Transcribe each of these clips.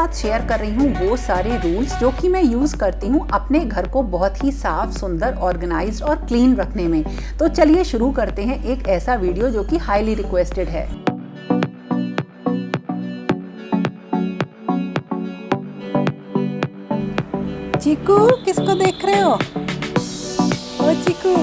साथ शेयर कर रही हूँ वो सारे रूल्स जो कि मैं यूज़ करती हूँ अपने घर को बहुत ही साफ, सुंदर, ऑर्गेनाइज्ड और क्लीन रखने में। तो चलिए शुरू करते हैं एक ऐसा वीडियो जो कि हाईली रिक्वेस्टेड है। चीकू, किसको देख रहे हो? ओ चीकू,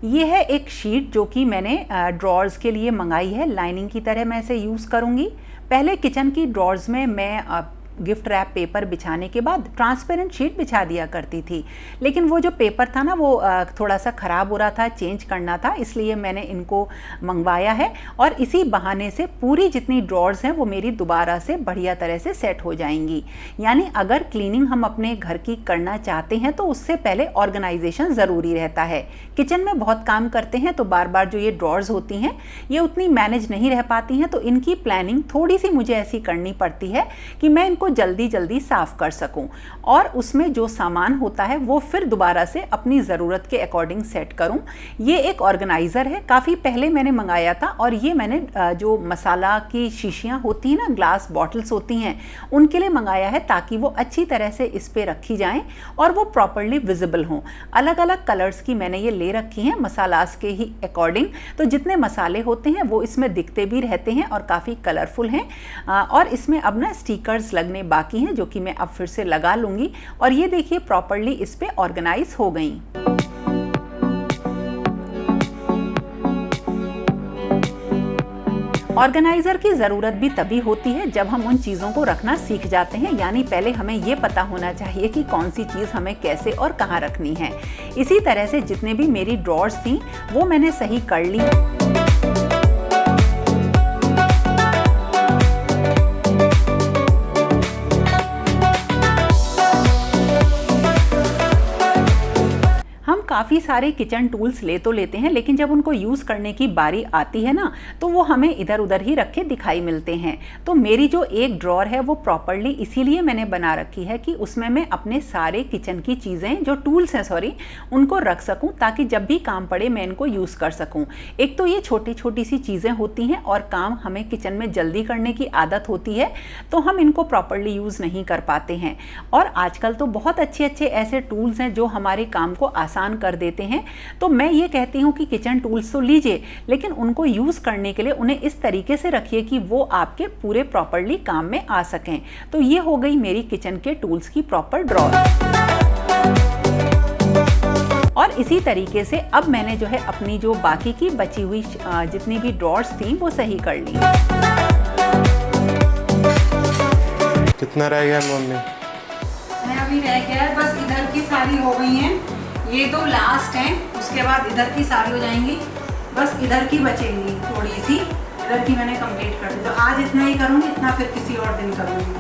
ये है एक शीट जो कि मैंने ड्रॉर्स के लिए मंगाई है। लाइनिंग की तरह मैं इसे यूज़ करूँगी। पहले किचन की ड्रॉर्स में मैं गिफ्ट रैप पेपर बिछाने के बाद ट्रांसपेरेंट शीट बिछा दिया करती थी, लेकिन वो जो पेपर था ना वो थोड़ा सा ख़राब हो रहा था, चेंज करना था, इसलिए मैंने इनको मंगवाया है। और इसी बहाने से पूरी जितनी ड्रॉर्स हैं वो मेरी दोबारा से बढ़िया तरह से सेट हो जाएंगी। यानी अगर क्लीनिंग हम अपने घर की करना चाहते हैं तो उससे पहले ऑर्गेनाइजेशन ज़रूरी रहता है। किचन में बहुत काम करते हैं तो बार बार जो ये ड्रॉर्स होती हैं ये उतनी मैनेज नहीं रह पाती हैं, तो इनकी प्लानिंग थोड़ी सी मुझे ऐसी करनी पड़ती है कि मैं इनको जल्दी जल्दी साफ कर सकूं और उसमें जो सामान होता है वो फिर दोबारा से अपनी ज़रूरत के अकॉर्डिंग सेट करूं। ये एक ऑर्गेनाइज़र है, काफ़ी पहले मैंने मंगाया था और ये मैंने जो मसाला की शीशियां होती हैं ना, ग्लास बॉटल्स होती हैं, उनके लिए मंगाया है ताकि वो अच्छी तरह से इस पर रखी जाएं और वो प्रॉपरली विजिबल हों। अलग अलग कलर्स की मैंने ये ले रखी हैं मसालास के ही अकॉर्डिंग, तो जितने मसाले होते हैं वो इसमें दिखते भी रहते हैं और काफ़ी कलरफुल हैं। और इसमें अब ना स्टिकर्स लगने बाकी हैं जो कि मैं अब फिर से लगा लूंगी। और ये देखिए प्रॉपरली इस पे ऑर्गेनाइज हो गई। ऑर्गेनाइजर की ज़रूरत भी तभी होती है जब हम उन चीज़ों को रखना सीख जाते हैं, यानी पहले हमें ये पता होना चाहिए कि कौन सी चीज़ हमें कैसे और कहाँ रखनी है। इसी तरह से जितने भी मेरी ड्रॉर्स थी वो मैंने सही कर ली। काफ़ी सारे किचन टूल्स ले तो लेते हैं, लेकिन जब उनको यूज़ करने की बारी आती है ना तो वो हमें इधर उधर ही रखे दिखाई मिलते हैं। तो मेरी जो एक ड्रॉर है वो प्रॉपरली इसीलिए मैंने बना रखी है कि उसमें मैं अपने सारे किचन की चीज़ें, जो टूल्स हैं सॉरी, उनको रख सकूं ताकि जब भी काम पड़े मैं इनको यूज़ कर सकूं। एक तो ये छोटी छोटी सी चीज़ें होती हैं और काम हमें किचन में जल्दी करने की आदत होती है तो हम इनको प्रॉपरली यूज़ नहीं कर पाते हैं। और आजकल तो बहुत अच्छे अच्छे ऐसे टूल्स हैं जो हमारे काम को आसान कर देते हैं। तो मैं ये कहती हूँ कि किचन टूल्स तो लीजिए, लेकिन उनको यूज़ करने के लिए उन्हें इस तरीके से रखिए कि वो आपके पूरे प्रॉपरली काम में आ सकें। तो ये हो गई मेरी किचन के टूल्स की प्रॉपर ड्रॉर। और इसी तरीके से अब मैंने जो है अपनी जो बाकी की बची हुई जितनी भी ड्रॉर्स थी वो सही कर ली। कितना रह गया मम्मी? मैं अभी रह गया है, बस इधर की सारी हो गई हैं, ये दो लास्ट हैं, उसके बाद इधर की सारी हो जाएंगी। बस इधर की बचेंगी थोड़ी सी, इधर की मैंने कंप्लीट कर दी। तो आज इतना ही करूँगी, इतना फिर किसी और दिन करूँगी।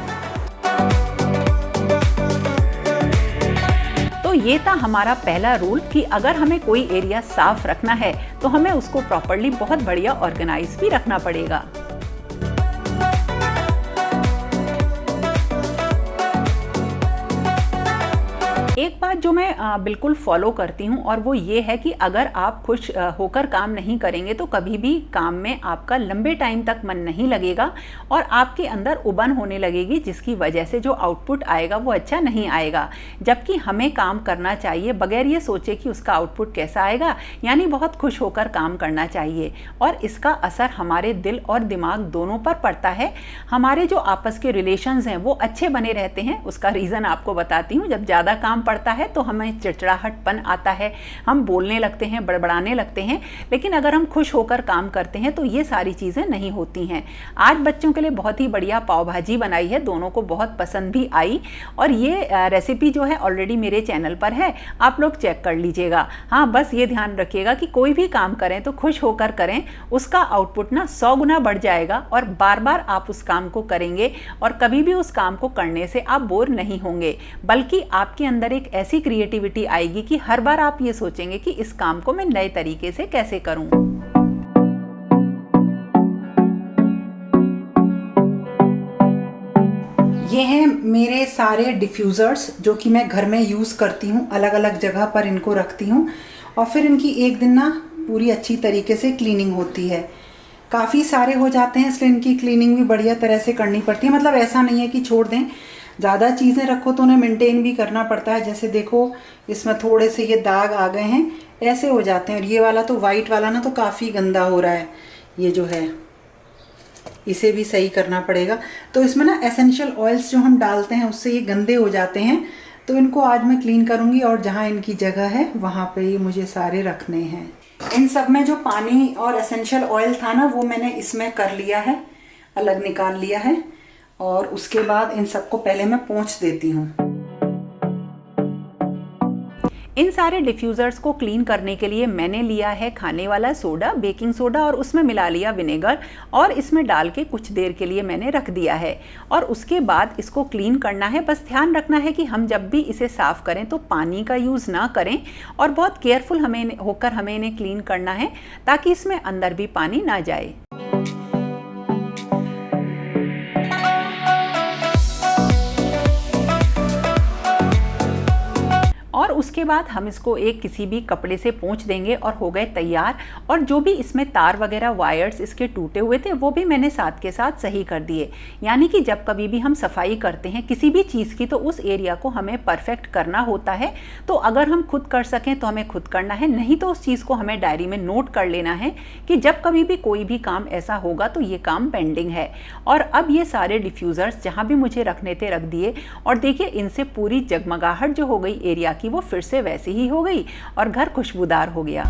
तो ये था हमारा पहला रूल कि अगर हमें कोई एरिया साफ रखना है तो हमें उसको प्रॉपरली बहुत बढ़िया ऑर्गेनाइज भी रखना पड़ेगा। एक बात जो मैं बिल्कुल फॉलो करती हूँ और वो ये है कि अगर आप खुश होकर काम नहीं करेंगे तो कभी भी काम में आपका लंबे टाइम तक मन नहीं लगेगा और आपके अंदर उबन होने लगेगी, जिसकी वजह से जो आउटपुट आएगा वो अच्छा नहीं आएगा। जबकि हमें काम करना चाहिए बगैर ये सोचे कि उसका आउटपुट कैसा आएगा, यानी बहुत खुश होकर काम करना चाहिए और इसका असर हमारे दिल और दिमाग दोनों पर पड़ता है। हमारे जो आपस के रिलेशंस हैं वो अच्छे बने रहते हैं। उसका रीज़न आपको बताती हूँ। जब ज़्यादा काम पड़ता है तो हमें चिड़चिड़ाहटपन आता है, हम बोलने लगते हैं, बड़बड़ाने लगते हैं, लेकिन अगर हम खुश होकर काम करते हैं तो ये सारी चीज़ें नहीं होती हैं। आज बच्चों के लिए बहुत ही बढ़िया पाव भाजी बनाई है, दोनों को बहुत पसंद भी आई और ये रेसिपी जो है ऑलरेडी मेरे चैनल पर है, आप लोग चेक कर लीजिएगा। हाँ, बस ये ध्यान रखिएगा कि कोई भी काम करें तो खुश होकर करें, उसका आउटपुट ना 100 गुना बढ़ जाएगा और बार बार आप उस काम को करेंगे और कभी भी उस काम को करने से आप बोर नहीं होंगे, बल्कि आपके अंदर एक ऐसी क्रिएटिविटी आएगी कि हर बार आप ये सोचेंगे कि इस काम को मैं नए तरीके से कैसे करूं। ये हैं मेरे सारे डिफ्यूज़र्स जो कि मैं घर में यूज़ करती हूँ, अलग अलग जगह पर इनको रखती हूँ और फिर इनकी एक दिन ना पूरी अच्छी तरीके से क्लीनिंग होती है। काफ़ी सारे हो जाते हैं इसलिए इनकी क्लीनिंग भी बढ़िया तरह से करनी पड़ती है। मतलब ऐसा नहीं है कि छोड़ दें, ज़्यादा चीज़ें रखो तो उन्हें मेंटेन भी करना पड़ता है। जैसे देखो इसमें थोड़े से ये दाग आ गए हैं, ऐसे हो जाते हैं। और ये वाला तो वाइट वाला ना तो काफ़ी गंदा हो रहा है, ये जो है इसे भी सही करना पड़ेगा। तो इसमें ना एसेंशियल ऑयल्स जो हम डालते हैं उससे ये गंदे हो जाते हैं, तो इनको आज मैं क्लीन करूँगी और जहाँ इनकी जगह है वहाँ पे ये मुझे सारे रखने हैं। इन सब में जो पानी और एसेंशियल ऑयल था ना वो मैंने इसमें कर लिया है, अलग निकाल लिया है। और उसके बाद इन सबको पहले मैं पोंछ देती हूँ। इन सारे डिफ्यूज़र्स को क्लीन करने के लिए मैंने लिया है खाने वाला सोडा, बेकिंग सोडा, और उसमें मिला लिया विनेगर और इसमें डाल के कुछ देर के लिए मैंने रख दिया है। और उसके बाद इसको क्लीन करना है। बस ध्यान रखना है कि हम जब भी इसे साफ़ करें तो पानी का यूज़ ना करें और बहुत केयरफुल हमें इन्हें क्लीन करना है ताकि इसमें अंदर भी पानी ना जाए। और उसके बाद हम इसको एक किसी भी कपड़े से पोंछ देंगे और हो गए तैयार। और जो भी इसमें तार वगैरह वायर्स इसके टूटे हुए थे वो भी मैंने साथ के साथ सही कर दिए। यानी कि जब कभी भी हम सफाई करते हैं किसी भी चीज़ की तो उस एरिया को हमें परफेक्ट करना होता है। तो अगर हम खुद कर सकें तो हमें खुद करना है, नहीं तो उस चीज़ को हमें डायरी में नोट कर लेना है कि जब कभी भी कोई भी काम ऐसा होगा तो ये काम पेंडिंग है। और अब ये सारे डिफ्यूज़र्स जहाँ भी मुझे रखने थे रख दिए और देखिए इनसे पूरी जगमगाहट जो हो गई एरिया की वो फिर से वैसी ही हो गई और घर खुशबूदार हो गया।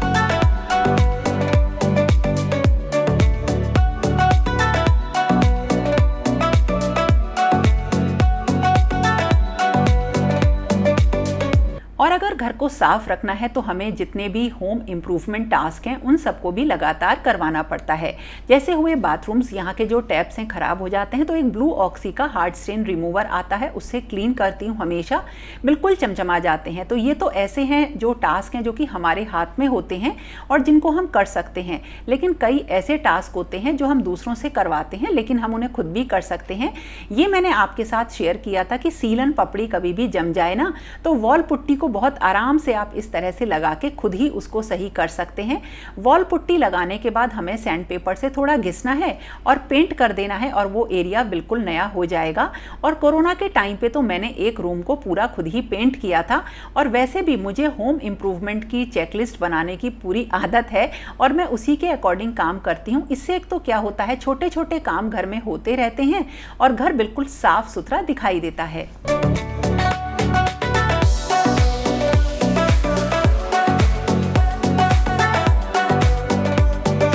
और अगर घर को साफ रखना है तो हमें जितने भी होम इम्प्रूवमेंट टास्क हैं उन सबको भी लगातार करवाना पड़ता है। जैसे हुए बाथरूम्स, यहाँ के जो टैप्स हैं ख़राब हो जाते हैं तो एक ब्लू ऑक्सी का हार्ड स्टेन रिमूवर आता है, उससे क्लीन करती हूँ हमेशा, बिल्कुल चमचमा जाते हैं। तो ये तो ऐसे हैं जो टास्क हैं जो कि हमारे हाथ में होते हैं और जिनको हम कर सकते हैं। लेकिन कई ऐसे टास्क होते हैं जो हम दूसरों से करवाते हैं लेकिन हम उन्हें खुद भी कर सकते हैं। ये मैंने आपके साथ शेयर किया था कि सीलन पपड़ी कभी भी जम जाए ना तो वॉल पुट्टी को बहुत आराम से आप इस तरह से लगा के खुद ही उसको सही कर सकते हैं। वॉल पुट्टी लगाने के बाद हमें सैंड पेपर से थोड़ा घिसना है और पेंट कर देना है और वो एरिया बिल्कुल नया हो जाएगा। और कोरोना के टाइम पे तो मैंने एक रूम को पूरा खुद ही पेंट किया था। और वैसे भी मुझे होम इम्प्रूवमेंट की चेकलिस्ट बनाने की पूरी आदत है और मैं उसी के अकॉर्डिंग काम करती हूँ। इससे एक तो क्या होता है, छोटे छोटे काम घर में होते रहते हैं और घर बिल्कुल साफ सुथरा दिखाई देता है।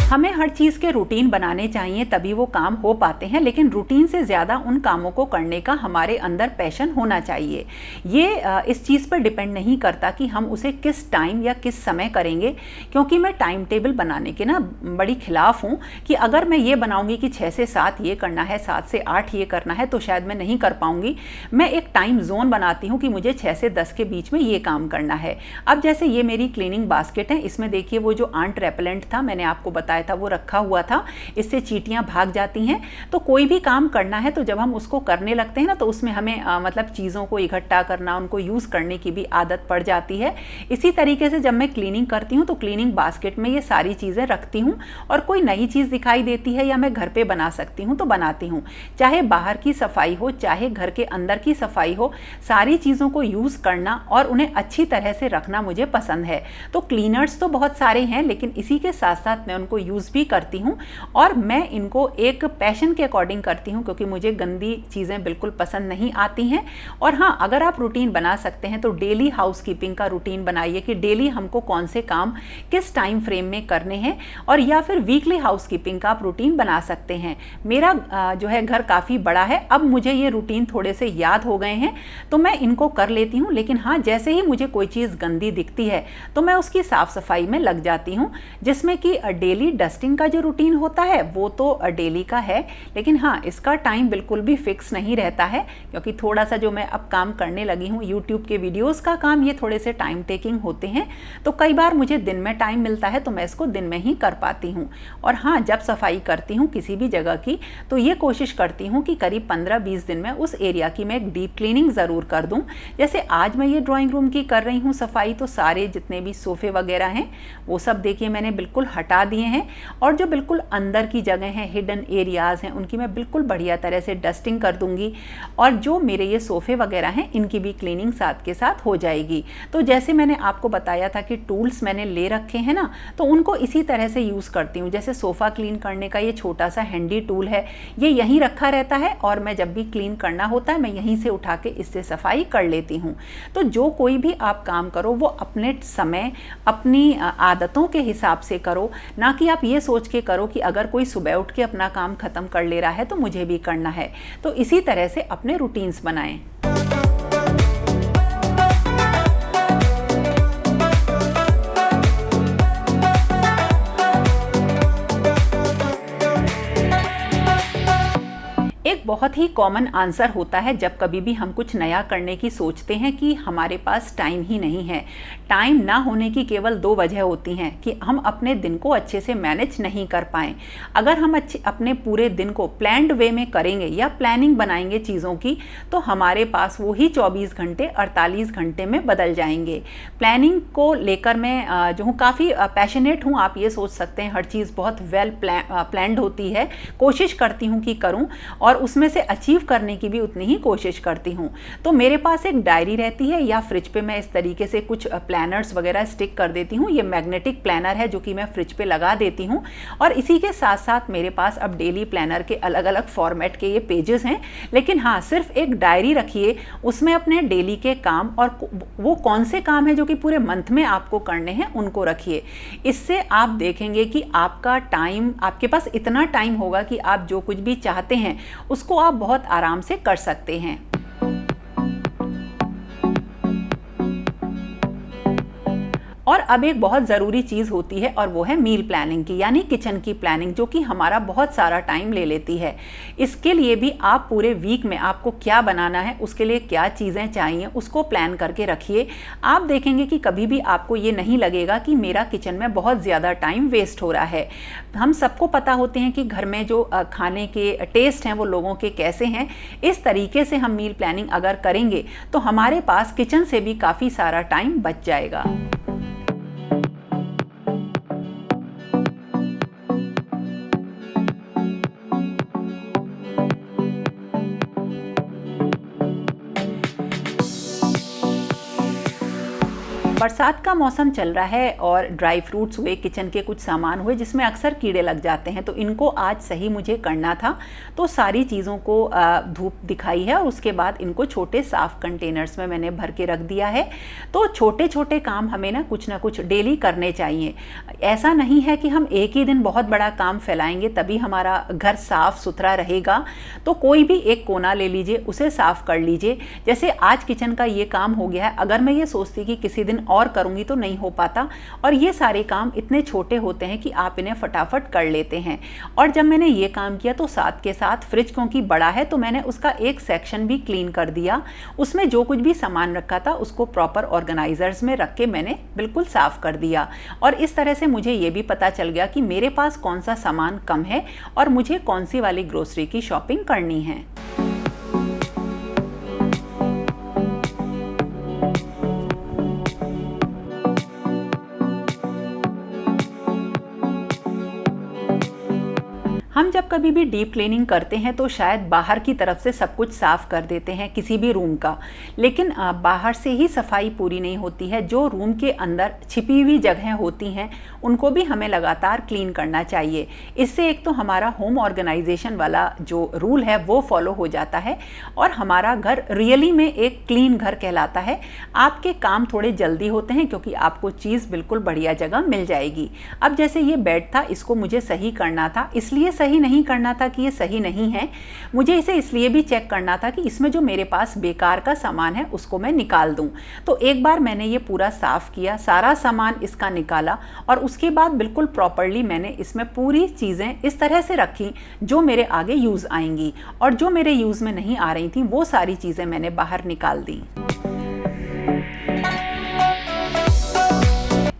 हमें हर चीज़ के रूटीन बनाने चाहिए तभी वो काम हो पाते हैं, लेकिन रूटीन से ज़्यादा उन कामों को करने का हमारे अंदर पैशन होना चाहिए। ये इस चीज़ पर डिपेंड नहीं करता कि हम उसे किस टाइम या किस समय करेंगे, क्योंकि मैं टाइम टेबल बनाने के ना बड़ी खिलाफ हूँ कि अगर मैं ये बनाऊँगी कि 6 से 7 ये करना है, 7 से 8 ये करना है तो शायद मैं नहीं कर पाऊँगी। मैं एक टाइम जोन बनाती हूँ कि मुझे 6 से 10 के बीच में ये काम करना है। अब जैसे ये मेरी क्लीनिंग बास्केट है, इसमें देखिए वो जो आंट रेपेलेंट था मैंने आपको बताया था वो रखा हुआ था, इससे चींटियां भाग जाती हैं। तो कोई भी काम करना है तो जब हम उसको करने लगते हैं ना तो उसमें हमें मतलब चीज़ों को इकट्ठा करना, उनको यूज़ करने की भी आदत पड़ जाती है। इसी तरीके से जब मैं क्लीनिंग करती हूँ तो क्लीनिंग बास्केट में ये सारी चीज़ें रखती हूँ और कोई नई चीज़ दिखाई देती है या मैं घर पे बना सकती हूँ तो बनाती हूँ। चाहे बाहर की सफाई हो चाहे घर के अंदर की सफाई हो, सारी चीज़ों को यूज़ करना और उन्हें अच्छी तरह से रखना मुझे पसंद है। तो क्लीनर्स तो बहुत सारे हैं लेकिन इसी के साथ साथ मैं उनको यूज़ भी करती हूँ और मैं इनको एक पैशन के अकॉर्डिंग करती हूँ क्योंकि मुझे गंदी चीज़ें बिल्कुल पसंद नहीं आती हैं। और हाँ, अगर आप रूटीन बना सकते हैं तो डेली हाउसकीपिंग का रूटीन बनाइए कि डेली हमको कौन से काम किस टाइम फ्रेम में करने हैं, और या फिर वीकली हाउसकीपिंग का आप रूटीन बना सकते हैं। मेरा जो है घर काफ़ी बड़ा है, अब मुझे ये रूटीन थोड़े से याद हो गए हैं तो मैं इनको कर लेती हूँ। लेकिन हाँ, जैसे ही मुझे कोई चीज़ गंदी दिखती है तो मैं उसकी साफ़ सफाई में लग जाती हूँ, जिसमें कि डेली डस्टिंग वॉशिंग का जो रूटीन होता है वो तो डेली का है, लेकिन हाँ इसका टाइम बिल्कुल भी फिक्स नहीं रहता है, क्योंकि थोड़ा सा जो मैं अब काम करने लगी हूँ यूट्यूब के वीडियोस का काम, ये थोड़े से टाइम टेकिंग होते हैं, तो कई बार मुझे दिन में टाइम मिलता है तो मैं इसको दिन में ही कर पाती हूँ। और हाँ, जब सफाई करती हूँ किसी भी जगह की तो ये कोशिश करती हूँ कि करीब 15-20 दिन में उस एरिया की मैं एक डीप क्लीनिंग ज़रूर कर दूँ। जैसे आज मैं ये ड्राइंग रूम की कर रही हूँ सफाई, तो सारे जितने भी सोफ़े वगैरह हैं वो सब देखिए मैंने बिल्कुल हटा दिए हैं, और जो बिल्कुल अंदर की जगह हैं, हिडन एरियाज़ हैं, उनकी मैं बिल्कुल बढ़िया तरह से डस्टिंग कर दूंगी, और जो मेरे ये सोफ़े वगैरह हैं इनकी भी क्लीनिंग साथ के साथ हो जाएगी। तो जैसे मैंने आपको बताया था कि टूल्स मैंने ले रखे हैं ना, तो उनको इसी तरह से यूज़ करती हूँ। जैसे सोफ़ा क्लीन करने का ये छोटा सा हैंडी टूल है, ये यहीं रखा रहता है, और मैं जब भी क्लीन करना होता है मैं यहीं से उठा के इससे सफाई कर लेती हूँ। तो जो कोई भी आप काम करो वो अपने समय, अपनी आदतों के हिसाब से करो, ना कि आप ये सोच के करो कि अगर कोई सुबह उठ के अपना काम ख़त्म कर ले रहा है तो मुझे भी करना है। तो इसी तरह से अपने रूटीन्स बनाएं। एक बहुत ही कॉमन आंसर होता है जब कभी भी हम कुछ नया करने की सोचते हैं कि हमारे पास टाइम ही नहीं है। टाइम ना होने की केवल 2 वजह होती हैं कि हम अपने दिन को अच्छे से मैनेज नहीं कर पाएँ। अगर हम अपने पूरे दिन को प्लान्ड वे में करेंगे या प्लानिंग बनाएंगे चीज़ों की, तो हमारे पास वो ही 24 घंटे 48 घंटे में बदल जाएंगे। प्लानिंग को लेकर मैं जो हूँ काफ़ी पैशनेट हूँ, आप ये सोच सकते हैं। हर चीज़ बहुत वेल प्लान्ड होती है, कोशिश करती हूँ कि करूँ, और उसमें से अचीव करने की भी उतनी ही कोशिश करती हूँ। तो मेरे पास एक डायरी रहती है, या फ्रिज पे मैं इस तरीके से कुछ प्लानर्स वगैरह स्टिक कर देती हूँ। ये मैग्नेटिक प्लानर है जो कि मैं फ्रिज पे लगा देती हूँ, और इसी के साथ साथ मेरे पास अब डेली प्लानर के अलग अलग फॉर्मेट के ये पेजेस हैं। लेकिन हाँ, सिर्फ एक डायरी रखिए, उसमें अपने डेली के काम और वो कौन से काम है जो कि पूरे मंथ में आपको करने हैं उनको रखिए। इससे आप देखेंगे कि आपका टाइम, आपके पास इतना टाइम होगा कि आप जो कुछ भी चाहते हैं उसको आप बहुत आराम से कर सकते हैं। और अब एक बहुत ज़रूरी चीज़ होती है, और वो है मील प्लानिंग की, यानी किचन की प्लानिंग, जो कि हमारा बहुत सारा टाइम ले लेती है। इसके लिए भी आप पूरे वीक में आपको क्या बनाना है, उसके लिए क्या चीज़ें चाहिए, उसको प्लान करके रखिए। आप देखेंगे कि कभी भी आपको ये नहीं लगेगा कि मेरा किचन में बहुत ज़्यादा टाइम वेस्ट हो रहा है। हम सबको पता होते हैं कि घर में जो खाने के टेस्ट हैं वो लोगों के कैसे हैं। इस तरीके से हम मील प्लानिंग अगर करेंगे तो हमारे पास किचन से भी काफ़ी सारा टाइम बच जाएगा। बरसात का मौसम चल रहा है और ड्राई फ्रूट्स हुए, किचन के कुछ सामान हुए जिसमें अक्सर कीड़े लग जाते हैं, तो इनको आज सही मुझे करना था। तो सारी चीज़ों को धूप दिखाई है, और उसके बाद इनको छोटे साफ कंटेनर्स में मैंने भर के रख दिया है। तो छोटे छोटे काम हमें ना कुछ डेली करने चाहिए। ऐसा नहीं है कि हम एक ही दिन बहुत बड़ा काम फैलाएंगे तभी हमारा घर साफ़ सुथरा रहेगा। तो कोई भी एक कोना ले लीजिए, उसे साफ़ कर लीजिए। जैसे आज किचन का ये काम हो गया है, अगर मैं ये सोचती कि किसी दिन और करूंगी तो नहीं हो पाता, और ये सारे काम इतने छोटे होते हैं कि आप इन्हें फटाफट कर लेते हैं। और जब मैंने ये काम किया तो साथ के साथ फ्रिज क्योंकि बड़ा है तो मैंने उसका एक सेक्शन भी क्लीन कर दिया। उसमें जो कुछ भी सामान रखा था उसको प्रॉपर ऑर्गेनाइजर्स में रख के मैंने बिल्कुल साफ कर दिया, और इस तरह से मुझे ये भी पता चल गया कि मेरे पास कौन सा सामान कम है और मुझे कौन सी वाली ग्रोसरी की शॉपिंग करनी है। हम जब कभी भी डीप क्लीनिंग करते हैं तो शायद बाहर की तरफ से सब कुछ साफ़ कर देते हैं किसी भी रूम का, लेकिन बाहर से ही सफाई पूरी नहीं होती है। जो रूम के अंदर छिपी हुई जगहें होती हैं उनको भी हमें लगातार क्लीन करना चाहिए। इससे एक तो हमारा होम ऑर्गेनाइजेशन वाला जो रूल है वो फॉलो हो जाता है, और हमारा घर रियली में एक क्लीन घर कहलाता है। आपके काम थोड़े जल्दी होते हैं क्योंकि आपको चीज़ बिल्कुल बढ़िया जगह मिल जाएगी। अब जैसे ये बेड था, इसको मुझे सही करना था, इसलिए सही नहीं करना था कि ये सही नहीं है, मुझे इसे इसलिए भी चेक करना था कि इसमें जो मेरे पास बेकार का सामान है उसको मैं निकाल दूं। तो एक बार मैंने ये पूरा साफ़ किया, सारा सामान इसका निकाला और उसके बाद बिल्कुल प्रॉपरली मैंने इसमें पूरी चीज़ें इस तरह से रखी जो मेरे आगे यूज़ आएंगी, और जो मेरे यूज़ में नहीं आ रही थी वो सारी चीज़ें मैंने बाहर निकाल दी।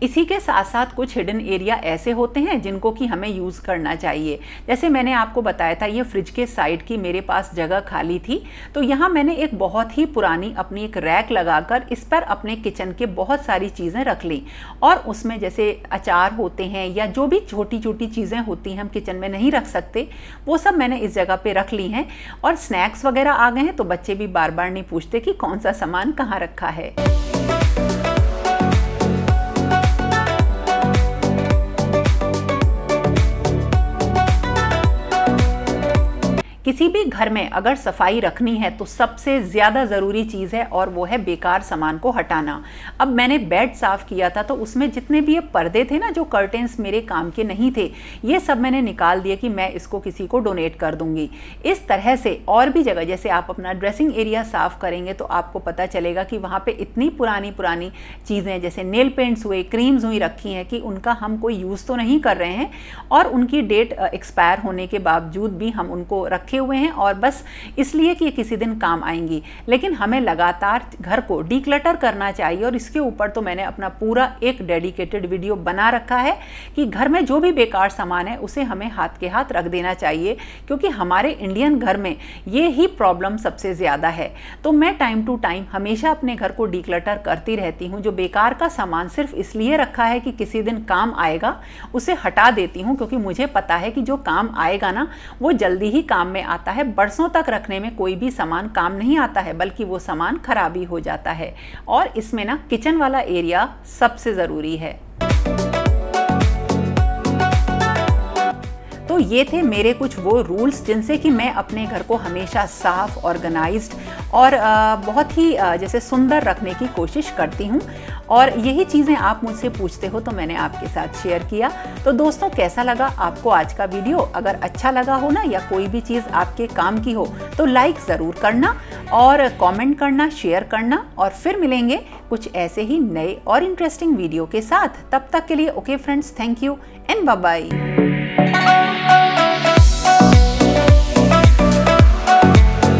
इसी के साथ साथ कुछ हिडन एरिया ऐसे होते हैं जिनको कि हमें यूज़ करना चाहिए। जैसे मैंने आपको बताया था, ये फ्रिज के साइड की मेरे पास जगह खाली थी, तो यहाँ मैंने एक बहुत ही पुरानी अपनी एक रैक लगाकर इस पर अपने किचन के बहुत सारी चीज़ें रख ली, और उसमें जैसे अचार होते हैं या जो भी छोटी छोटी चीज़ें होती हैं हम किचन में नहीं रख सकते, वो सब मैंने इस जगह पर रख ली हैं। और स्नैक्स वगैरह आ गए हैं तो बच्चे भी बार बार नहीं पूछते कि कौन सा सामान कहाँ रखा है। किसी भी घर में अगर सफाई रखनी है तो सबसे ज़्यादा ज़रूरी चीज़ है और वो है बेकार सामान को हटाना। अब मैंने बेड साफ़ किया था तो उसमें जितने भी ये पर्दे थे ना, जो कर्टेंस मेरे काम के नहीं थे, ये सब मैंने निकाल दिए कि मैं इसको किसी को डोनेट कर दूंगी। इस तरह से और भी जगह, जैसे आप अपना ड्रेसिंग एरिया साफ़ करेंगे तो आपको पता चलेगा कि वहाँ पर इतनी पुरानी पुरानी चीज़ें जैसे नेल पेंट्स हुए, क्रीम्स हुई रखी हैं कि उनका हम कोई यूज़ तो नहीं कर रहे हैं और उनकी डेट एक्सपायर होने के बावजूद भी हम उनको रखे हुए हैं और बस इसलिए कि ये किसी दिन काम आएंगी। लेकिन हमें लगातार घर को डीक्लटर करना चाहिए, और इसके ऊपर तो मैंने अपना पूरा एक डेडिकेटेड वीडियो बना रखा है कि घर में जो भी बेकार सामान है उसे हमें हाथ के हाथ रख देना चाहिए, क्योंकि हमारे इंडियन घर में ये ही प्रॉब्लम सबसे ज़्यादा है। तो मैं टाइम टू टाइम हमेशा अपने घर को डीक्लटर करती रहती हूँ। जो बेकार का सामान सिर्फ इसलिए रखा है कि किसी दिन काम आएगा, उसे हटा देती हूँ, क्योंकि मुझे पता है कि जो काम आएगा ना वो जल्दी ही काम में आता है। बरसों तक रखने में कोई भी सामान काम नहीं आता है, बल्कि वो सामान खराबी हो जाता है। और इसमें ना किचन वाला एरिया सबसे ज़रूरी है। तो ये थे मेरे कुछ वो रूल्स जिनसे कि मैं अपने घर को हमेशा साफ़, ऑर्गेनाइज्ड और बहुत ही जैसे सुंदर रखने की कोशिश करती हूँ। और यही चीज़ें आप मुझसे पूछते हो तो मैंने आपके साथ शेयर किया। तो दोस्तों, कैसा लगा आपको आज का वीडियो? अगर अच्छा लगा हो ना, या कोई भी चीज़ आपके काम की हो, तो लाइक ज़रूर करना और कमेंट करना, शेयर करना। और फिर मिलेंगे कुछ ऐसे ही नए और इंटरेस्टिंग वीडियो के साथ। तब तक के लिए okay friends, thank you and bye bye.